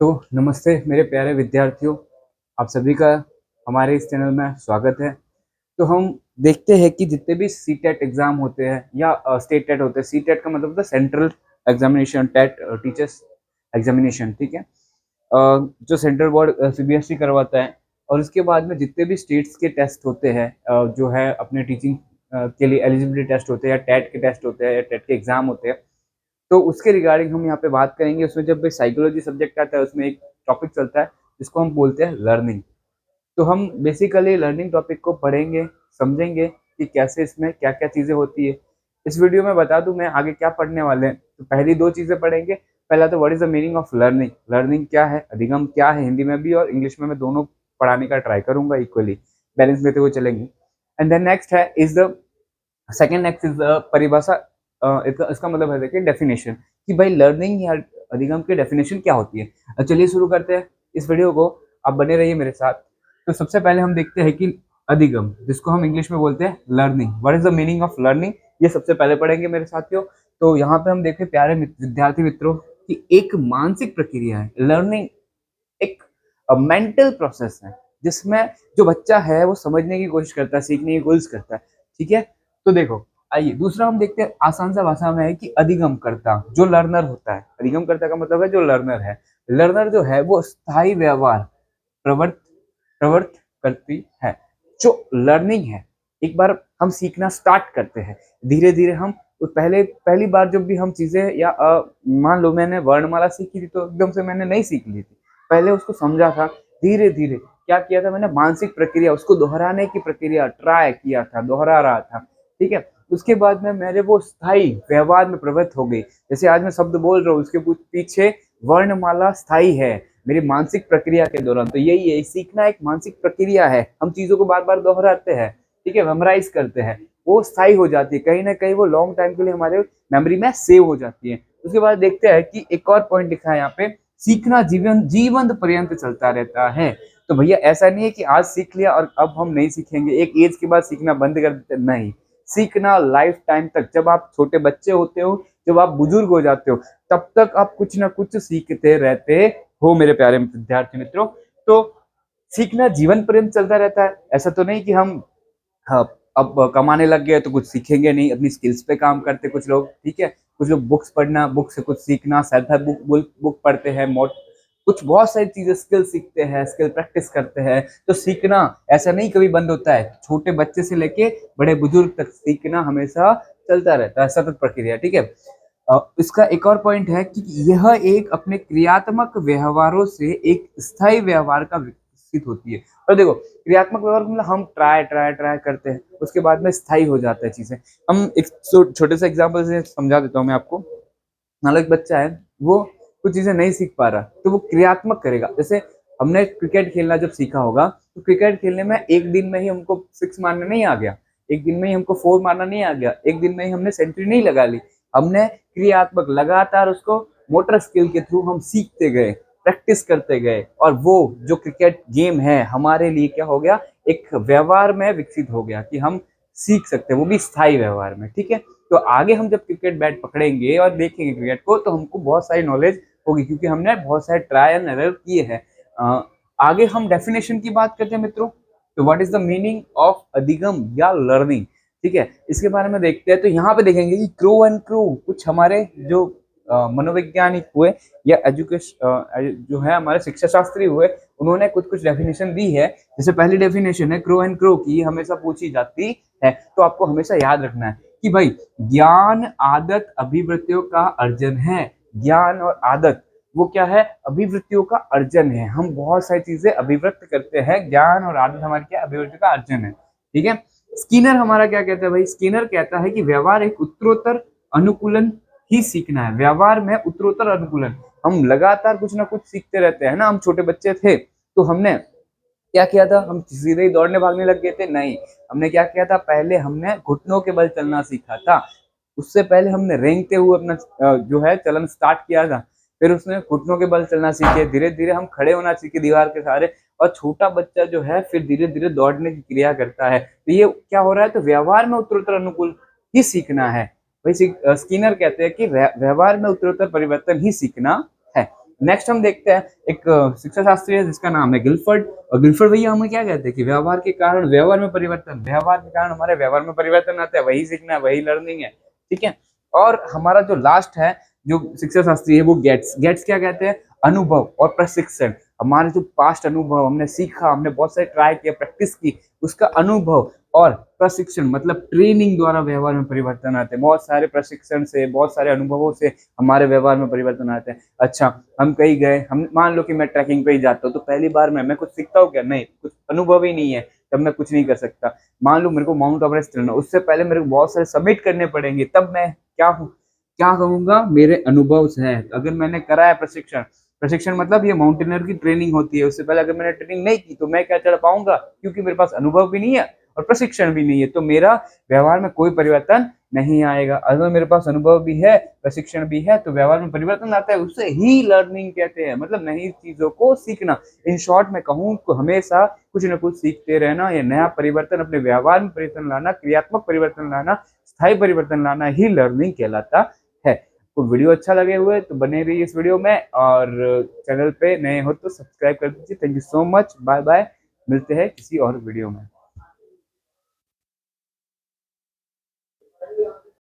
तो नमस्ते मेरे प्यारे विद्यार्थियों, आप सभी का हमारे इस चैनल में स्वागत है। तो हम देखते हैं कि जितने भी सीटेट एग्जाम होते हैं या स्टेट टेट होते हैं। सीटेट का मतलब होता है central examination, TET teachers examination, ठीक है। जो सेंट्रल बोर्ड सीबीएसई करवाता है। और उसके बाद में जितने भी स्टेट्स के टेस्ट होते हैं, जो है अपने टीचिंग के लिए एलिजिबिलिटी टेस्ट होते हैं या टेट के टेस्ट होते हैं या टेट के एग्जाम होते हैं, तो उसके रिगार्डिंग हम यहाँ पे बात करेंगे। उसमें जब साइकोलॉजी सब्जेक्ट आता है, उसमें एक टॉपिक चलता है जिसको हम बोलते हैं लर्निंग। तो हम बेसिकली लर्निंग टॉपिक को पढ़ेंगे, समझेंगे कि कैसे इसमें क्या क्या चीज़ें होती है। इस वीडियो में बता दूं मैं आगे क्या पढ़ने वाले हैं। तो पहली दो चीज़ें पढ़ेंगे। पहला तो what is the meaning of learning, learning क्या है, अधिगम क्या है, हिंदी में भी और इंग्लिश में मैं दोनों पढ़ाने का ट्राई करूंगा, इक्वली बैलेंस देते हुए चलेंगे। एंड देन नेक्स्ट है is the second, next is परिभाषा। इसका मतलब है देखिए डेफिनेशन, कि भाई लर्निंग या अधिगम की डेफिनेशन क्या होती है। चलिए शुरू करते हैं इस वीडियो को, आप बने रहिए मेरे साथ। तो सबसे पहले हम देखते हैं कि अधिगम, जिसको हम इंग्लिश में बोलते हैं learning, what is the meaning of learning, ये सबसे पहले पढ़ेंगे मेरे साथियों। तो यहाँ पे हम देखें प्यारे विद्यार्थी मित्रों कि एक मानसिक प्रक्रिया है लर्निंग, एक मेंटल प्रोसेस है जिसमें जो बच्चा है वो समझने की कोशिश करता है, सीखने की कोशिश करता है, ठीक है। तो देखो, आइए दूसरा हम देखते हैं, आसान सा भाषा में है कि अधिगम करता जो लर्नर होता है। अधिगम करता का मतलब है जो लर्नर है। लर्नर जो है वो स्थायी व्यवहार प्रवृत्त प्रवृत्त करती है। जो लर्निंग है, एक बार हम सीखना स्टार्ट करते हैं, धीरे धीरे हम पहले पहली बार जब भी हम चीजें या मान लो मैंने वर्णमाला सीखी थी तो एकदम से मैंने नहीं सीख ली थी, पहले उसको समझा था। धीरे धीरे क्या किया था मैंने, मानसिक प्रक्रिया, उसको दोहराने की प्रक्रिया ट्राई किया था, दोहरा रहा था, ठीक है। उसके बाद में मेरे वो स्थायी व्यवहार में प्रवृत्त हो गई। जैसे आज मैं शब्द बोल रहा हूँ, उसके पीछे वर्णमाला स्थायी है मेरी मानसिक प्रक्रिया के दौरान। तो यही है, सीखना एक मानसिक प्रक्रिया है। हम चीजों को बार बार दोहराते हैं, ठीक है, मेमोराइज करते हैं, वो स्थायी हो जाती है, कहीं ना कहीं वो लॉन्ग टाइम के लिए हमारे मेमोरी में सेव हो जाती है। उसके बाद देखते हैं कि एक और पॉइंट लिखा है यहाँ पे, सीखना जीवन जीवन पर्यंत चलता रहता है। तो भैया ऐसा नहीं है कि आज सीख लिया और अब हम नहीं सीखेंगे, एक एज के बाद सीखना बंद कर देते, नहीं। सीखना लाइफ टाइम तक, जब आप छोटे बच्चे होते हो, जब आप बुजुर्ग हो जाते हो, तब तक आप कुछ ना कुछ सीखते रहते हो मेरे प्यारे विद्यार्थी मित्रों। तो सीखना जीवन पर्यंत चलता रहता है। ऐसा तो नहीं कि हम, हाँ, अब कमाने लग गए तो कुछ सीखेंगे नहीं, अपनी स्किल्स पे काम करते कुछ लोग, ठीक है। कुछ लोग बुक्स पढ़ना, बुक से कुछ सीखना, सेल्फ हेल्प बुक बुक पढ़ते हैं, मोट कुछ बहुत सारी चीजें, स्किल सीखते हैं, स्किल प्रैक्टिस करते हैं। तो सीखना ऐसा नहीं कभी बंद होता है, छोटे बच्चे से लेके बड़े बुजुर्ग तक सीखना हमेशा चलता रहता है, सतत प्रक्रिया, ठीक है। इसका एक और पॉइंट है कि यह एक अपने क्रियात्मक व्यवहारों से एक स्थायी व्यवहार का विकसित होती है। और देखो, क्रियात्मक व्यवहार मतलब हम ट्राई ट्राई ट्राई करते हैं, उसके बाद में स्थायी हो जाता है चीजें। हम एक छोटे से एग्जांपल से समझा देता हूँ मैं आपको। मान लो एक बच्चा है, वो कुछ चीजें नहीं सीख पा रहा, तो वो क्रियात्मक करेगा। जैसे हमने क्रिकेट खेलना जब सीखा होगा, तो क्रिकेट खेलने में एक दिन में ही हमको सिक्स मारना नहीं आ गया, एक दिन में ही हमको फोर मारना नहीं आ गया, एक दिन में ही हमने सेंचुरी नहीं लगा ली। हमने क्रियात्मक लगातार उसको मोटर स्किल के थ्रू हम सीखते गए, प्रैक्टिस करते गए, और वो जो क्रिकेट गेम है हमारे लिए क्या हो गया, एक व्यवहार में विकसित हो गया कि हम सीख सकते हैं, वो भी स्थायी व्यवहार में, ठीक है। तो आगे हम जब क्रिकेट बैट पकड़ेंगे और देखेंगे क्रिकेट को, तो हमको बहुत सारी नॉलेज होगी, क्योंकि हमने बहुत सारे ट्राई एंड एरर किए हैं। आगे हम डेफिनेशन की बात करते हैं मित्रों। तो what is the meaning of अधिगम या लर्निंग, ठीक है, इसके बारे में देखते हैं। तो यहाँ पे देखेंगे कि क्रो एंड क्रो, कुछ हमारे जो मनोवैज्ञानिक हुए या एजुकेशन जो है हमारे शिक्षा शास्त्री हुए, उन्होंने कुछ कुछ डेफिनेशन दी है। जैसे पहली डेफिनेशन है क्रो एंड क्रो की, हमेशा पूछी जाती है, तो आपको हमेशा याद रखना है कि भाई ज्ञान आदत अभिवृत्तियों का अर्जन है। ज्ञान और आदत वो क्या है, अभिवृत्तियों का अर्जन है। हम बहुत सारी चीजें अभिवृत्त करते हैं, ज्ञान और आदत हमारी क्या, अभिवृत्ति का अर्जन है, ठीक है। स्किनर हमारा क्या कहता है भाई, स्किनर कहता है कि व्यवहार एक उत्तरोत्तर अनुकूलन ही सीखना है। व्यवहार में उत्तरोत्तर अनुकूलन, हम लगातार कुछ ना कुछ सीखते रहते हैं ना। हम छोटे बच्चे थे तो हमने क्या किया था, हम सीधे ही दौड़ने भागने लग गए थे, नहीं। हमने क्या किया था, पहले हमने घुटनों के बल चलना सीखा था। उससे पहले हमने रेंगते हुए अपना जो है चलन स्टार्ट किया था। फिर उसने घुटनों के बल चलना सीखे, धीरे धीरे हम खड़े होना सीखे दीवार के सहारे। और छोटा बच्चा जो है फिर धीरे धीरे दौड़ने की क्रिया करता है। तो ये क्या हो रहा है, तो व्यवहार में उत्तरोत्तर अनुकूल ही सीखना है। वही स्किनर कहते हैं कि व्यवहार में उत्तरोत्तर परिवर्तन ही सीखना है। नेक्स्ट हम देखते हैं एक शिक्षा शास्त्री है जिसका नाम है गिलफर्ड। और गिलफर्ड भैया हमें क्या कहते हैं कि व्यवहार के कारण व्यवहार में परिवर्तन, व्यवहार के कारण हमारे व्यवहार में परिवर्तन आता है, वही सीखना है, वही लर्निंग है, ठीक है। और हमारा जो लास्ट है जो शिक्षा शास्त्री है वो गेट्स। गेट्स क्या कहते हैं? अनुभव और प्रशिक्षण। हमारे जो पास्ट अनुभव, हमने सीखा, हमने बहुत सारे ट्राई किया, प्रैक्टिस की, उसका अनुभव और प्रशिक्षण मतलब ट्रेनिंग द्वारा व्यवहार में परिवर्तन आते हैं। बहुत सारे प्रशिक्षण से, बहुत सारे अनुभवों से हमारे व्यवहार में परिवर्तन आते हैं। अच्छा, हम कहीं गए, हम मान लो कि मैं ट्रैकिंग पे ही जाता हूँ, तो पहली बार मैं कुछ सीखता हूँ क्या? नहीं, कुछ अनुभव ही नहीं है, तब मैं कुछ नहीं कर सकता। मान लो मेरे को माउंट एवरेस्ट चढ़ना, उससे पहले मेरे को बहुत सारे सबमिट करने पड़ेंगे, तब मैं क्या हूँ, क्या कहूंगा? मेरे अनुभव है। अगर मैंने करा है प्रशिक्षण, प्रशिक्षण मतलब ये माउंटेनियर की ट्रेनिंग होती है, उससे पहले अगर मैंने ट्रेनिंग नहीं की तो मैं क्या चढ़ पाऊंगा? क्योंकि मेरे पास अनुभव भी नहीं है और प्रशिक्षण भी नहीं है, तो मेरा व्यवहार में कोई परिवर्तन नहीं आएगा। अगर मेरे पास अनुभव भी है, प्रशिक्षण भी है, तो व्यवहार में परिवर्तन आता है, उसे ही लर्निंग कहते हैं, मतलब नई चीजों को सीखना। इन शॉर्ट में कहूँ तो हमेशा कुछ न कुछ सीखते रहना, या नया परिवर्तन अपने व्यवहार में परिवर्तन लाना, क्रियात्मक परिवर्तन लाना, स्थायी परिवर्तन लाना ही लर्निंग कहलाता है। तो वीडियो अच्छा लगे हुए तो बने रहिए इस वीडियो में, और चैनल पे नए हो तो सब्सक्राइब कर दीजिए। Thank you so much, bye bye, मिलते हैं किसी और वीडियो में।